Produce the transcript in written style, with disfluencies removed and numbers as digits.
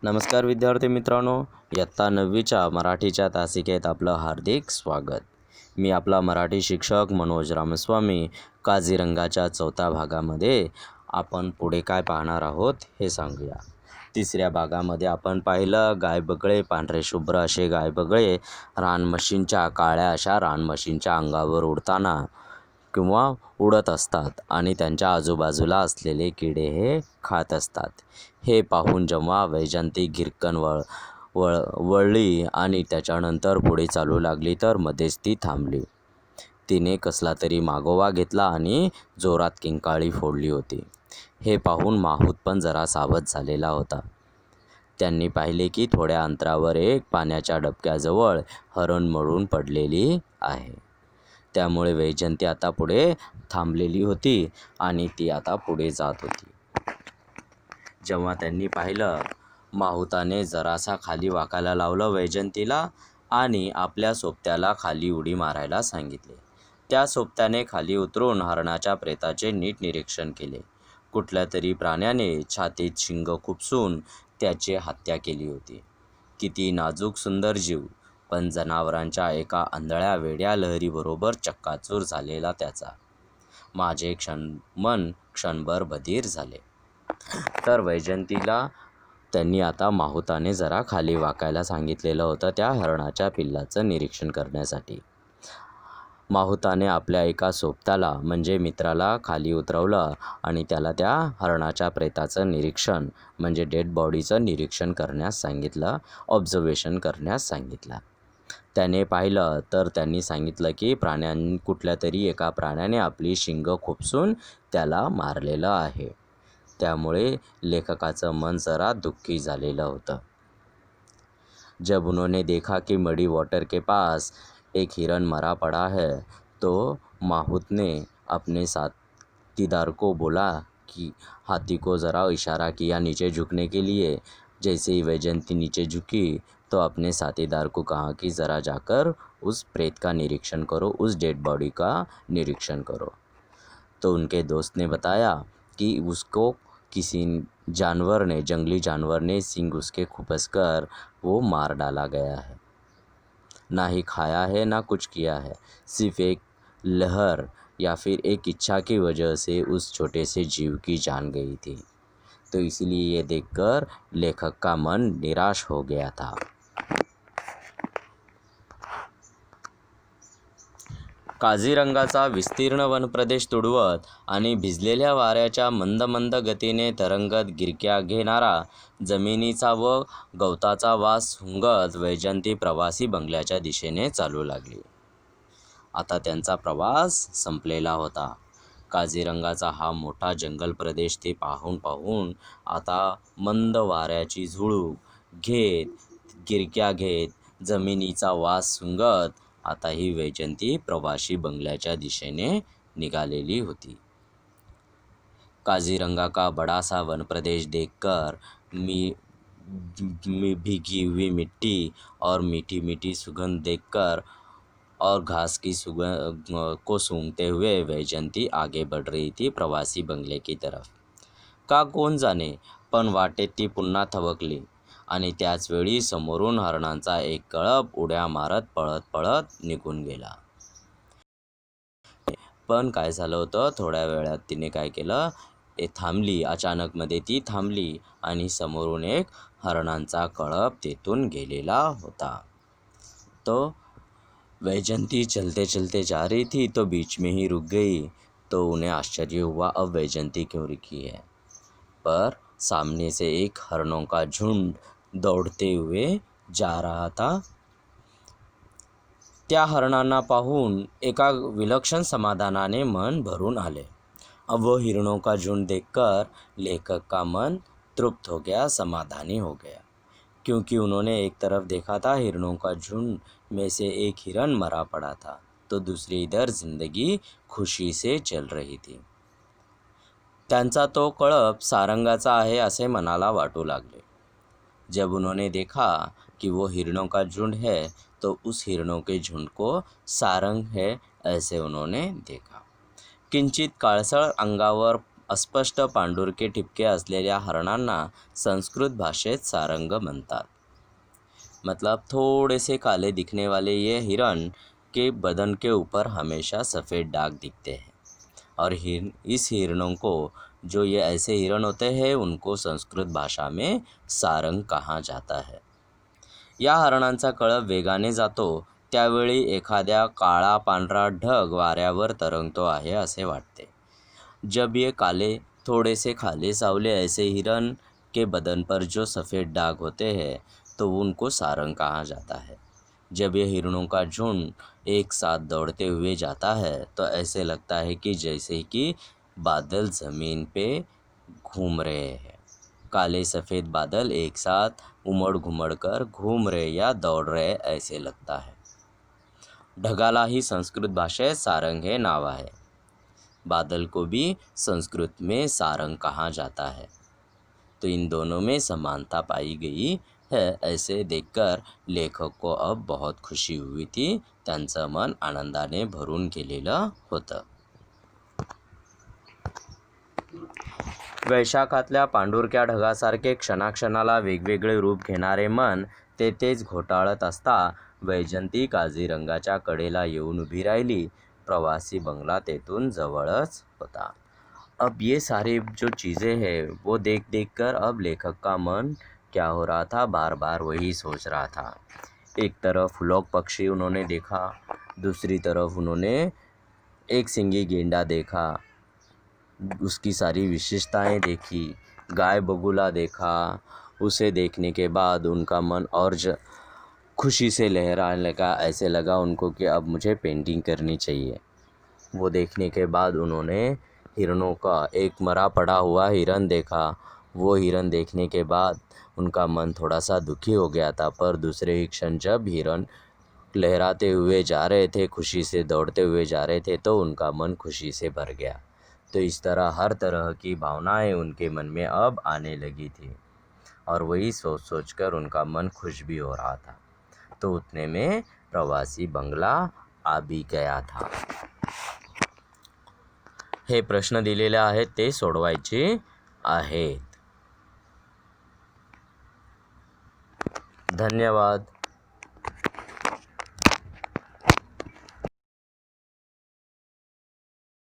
नमस्कार विद्यार्थी मित्रांनो, इयत्ता 9वीच्या मराठीच्या तासिकेत आपलं हार्दिक स्वागत. मी आपला मराठी शिक्षक मनोज रामस्वामी. काझीरंगाच्या 4थ्या भागामध्ये आपण पुढे काय पाहणार आहोत हे सांगूया. 3ऱ्या भागामध्ये आपण पाहिलं गायबगळे, पांढरे शुभ्र असे गायबगळे रानमशींच्या काळ्या अशा रानमशींच्या अंगावर उडताना किंवा उडत असतात आणि त्यांच्या आजूबाजूला असलेले किडे हे खात असतात. हे पाहून जेव्हा वैजयंती गिरकन वळली आणि त्याच्यानंतर पुढे चालू लागली तर मध्येच ती थांबली. तिने कसला तरी मागोवा घेतला आणि जोरात किंकाळी फोडली होती. हे पाहून माहूत पण जरा सावध झालेला होता. त्यांनी पाहिले की थोड्या अंतरावर एक पाण्याच्या डबक्याजवळ हरण मरून पडलेली आहे. त्यामुळे वैजयंती आता पुढे थांबलेली होती आणि ती आता पुढे जात होती. जेव्हा त्यांनी पाहिलं, माहुताने जरासा खाली वाकायला लावलं वैजयंतीला आणि आपल्या सोबत्याला खाली उडी मारायला सांगितले. त्या सोबत्याने खाली उतरून हरणाच्या प्रेताचे नीट निरीक्षण केले. कुठल्या तरी प्राण्याने छातीत शिंग खुपसून त्याची हत्या केली होती. किती नाजूक सुंदर जीव, पण जनावरांच्या एका आंधळ्या वेड्या लहरीबरोबर चक्काचूर झालेला त्याचा. माझे मन क्षणभर बधीर झाले. तर वैजयंतीला त्यांनी आता माहुताने जरा खाली वाकायला सांगितलेलं होतं त्या हरणाच्या पिल्लाचं निरीक्षण करण्यासाठी. माहुताने आपल्या एका सोबत्याला म्हणजे मित्राला खाली उतरवलं आणि त्याला त्या हरणाच्या प्रेताचं निरीक्षण म्हणजे डेड बॉडीचं निरीक्षण करण्यास सांगितलं, ऑब्झर्वेशन करण्यास सांगितलं. त्याने पाहिलं तर त्यांनी सांगितलं की कुठल्या तरी एका प्राण्याने आपली शिंग खुपसून त्याला मारलेलं आहे. त्यामुळे लेखकाचं मन जरा दुःखी झालेलं होतं. जब उन्होंने देखा कि मडी वाटर के पास एक हिरन मरा पड़ा है, तो माहूत ने अपने साथीदार को बोला कि हाथी को ज़रा इशारा किया नीचे झुकने के लिए. जैसे ही वैजयंती नीचे झुकी तो अपने साथीदार को कहा कि ज़रा जाकर उस प्रेत का निरीक्षण करो, उस डेड बॉडी का निरीक्षण करो. तो उनके दोस्त ने बताया कि उसको किसी जंगली जानवर ने सींग उसके खुपस कर वो मार डाला गया है. ना ही खाया है ना कुछ किया है, सिर्फ एक लहर या फिर एक इच्छा की वजह से उस छोटे से जीव की जान गई थी. तो इसलिए ये देखकर लेखक का मन निराश हो गया था. काझीरंगाचा विस्तीर्ण वनप्रदेश तुडवत आणि भिजलेल्या वाऱ्याच्या मंद मंद गतीने तरंगत गिरक्या घेणारा जमिनीचा व गवताचा वास सुंगत वैजयंती प्रवासी बंगल्याच्या दिशेने चालू लागली. आता त्यांचा प्रवास संपलेला होता. काझीरंगाचा हा मोठा जंगल प्रदेश ते पाहून आता मंद वाऱ्याची झुळूक घेत, गिरक्या घेत, जमिनीचा वास सुंगत आता ही वैजयंती प्रवासी बंगल्याच्या दिशेने निघालेली होती. काझीरंगा का बड़ा सा वन प्रदेश देखकर भीगी हुई मिट्टी और मीठी मीठी सुगंध देखकर और घास की को सूंघते हुए वैजयंती आगे बढ़ रही थी प्रवासी बंगले की तरफ. का कोण जाणे, पण वाटेत ती पुन्हा थबकली आणि त्याच वेळी समोरून हरणांचा एक कळप उड्या मारत पळत पळत निघून गेला. पण काय झालं होतं, थोड्या वेळात तिने काय केलं, थांबली. अचानक मध्ये ती थांबली आणि समोरून एक हरणांचा कळप तेथून गेलेला होता. तो वैजयंती चलते चलते जा रही थी तो बीच में ही रुक गई. तो उन्हें आश्चर्य हुआ, अब वैजयंती क्यों रुकी है. पर सामने से एक हरणों का झुंड दौड़ते हुए जा रहा था. त्या हरणांना पाहून एका विलक्षण समाधानाने मन भरून आले. अब वो हिरणों का झुंड देखकर लेखक का मन तृप्त हो गया, समाधानी हो गया, क्योंकि उन्होंने एक तरफ देखा था हिरणों का झुंड में से एक हिरण मरा पड़ा था, तो दूसरी इधर जिंदगी खुशी से चल रही थी. त्यांचा तो कळप सारंगाचा आहे असे मनाला वाटू लागले. जब उन्होंने देखा कि वो हिरणों का झुंड है, तो उस हिरणों के झुंड को सारंग है ऐसे उन्होंने देखा. किंचित काळसर अंगावर अस्पष्ट पांढुरके ठिपके असलेल्या हरणांना संस्कृत भाषेत सारंग म्हणतात. मतलब थोड़े से काले दिखने वाले ये हिरण के बदन के ऊपर हमेशा सफ़ेद दाग दिखते हैं और इस हिरणों को जो ये ऐसे हिरण होते हैं उनको संस्कृत भाषा में सारंग कहा जाता है. या हरणांचा कळप वेगाने जातो त्यावेळी एखाद्या काळा पांढरा ढग वाऱ्यावर तरंगतो आहे असे वाटते. जब ये काले थोड़े से खाले सावले ऐसे हिरण के बदन पर जो सफ़ेद दाग होते हैं तो उनको सारंग कहा जाता है. जब ये हिरणों का झुंड एक साथ दौड़ते हुए जाता है तो ऐसे लगता है कि जैसे कि बादल ज़मीन पे घूम रहे हैं. काले सफ़ेद बादल एक साथ उमड़ घुमड़ कर घूम रहे या दौड़ रहे ऐसे लगता है. ढगालाही संस्कृत भाषेत सारंग हे नाव आहे. बादल को भी संस्कृत में सारंग कहा जाता है. तो इन दोनों में समानता पाई गई है. ऐसे देखकर लेखक को अब बहुत खुशी हुई थी. त्यांचं मन आनंदाने भरून गेलेलं होतं. वैशाखातल्या पांढुरक्या ढगासारखे क्षणाक्षणाला वेगवेगळे रूप घेणारे मन तेथेच घोटाळत असता वैजंती काझीरंगाच्या कडेला येऊन उभी राहिली. प्रवासी बंगला तेथून जवळच होता. अब ये सारी जो चीज़ें हैं वो देख देख कर अब लेखक का मन क्या हो रहा था, बार बार वही सोच रहा था. एक तरफ लोक पक्षी उन्होंने देखा, दूसरी तरफ उन्होंने एक सिंगी गेंडा देखा, उसकी सारी विशेषताएं देखी, गाय बगुला देखा. उसे देखने के बाद उनका मन और खुशी से लहराने लगा. ऐसे लगा उनको कि अब मुझे पेंटिंग करनी चाहिए. वो देखने के बाद उन्होंने हिरणों का एक मरा पड़ा हुआ हिरण देखा. वो हिरण देखने के बाद उनका मन थोड़ा सा दुखी हो गया था, पर दूसरे ही क्षण जब हिरण लहराते हुए जा रहे थे, खुशी से दौड़ते हुए जा रहे थे, तो उनका मन खुशी से भर गया. तो इस तरह हर तरह की भावनाएं उनके मन में अब आने लगी थी और वही सोच सोच कर उनका मन खुश भी हो रहा था. तो उतने में प्रवासी बंगला आ भी गया था. हे प्रश्न दिलेले आहेत ते सोडवायचे आहेत. धन्यवाद.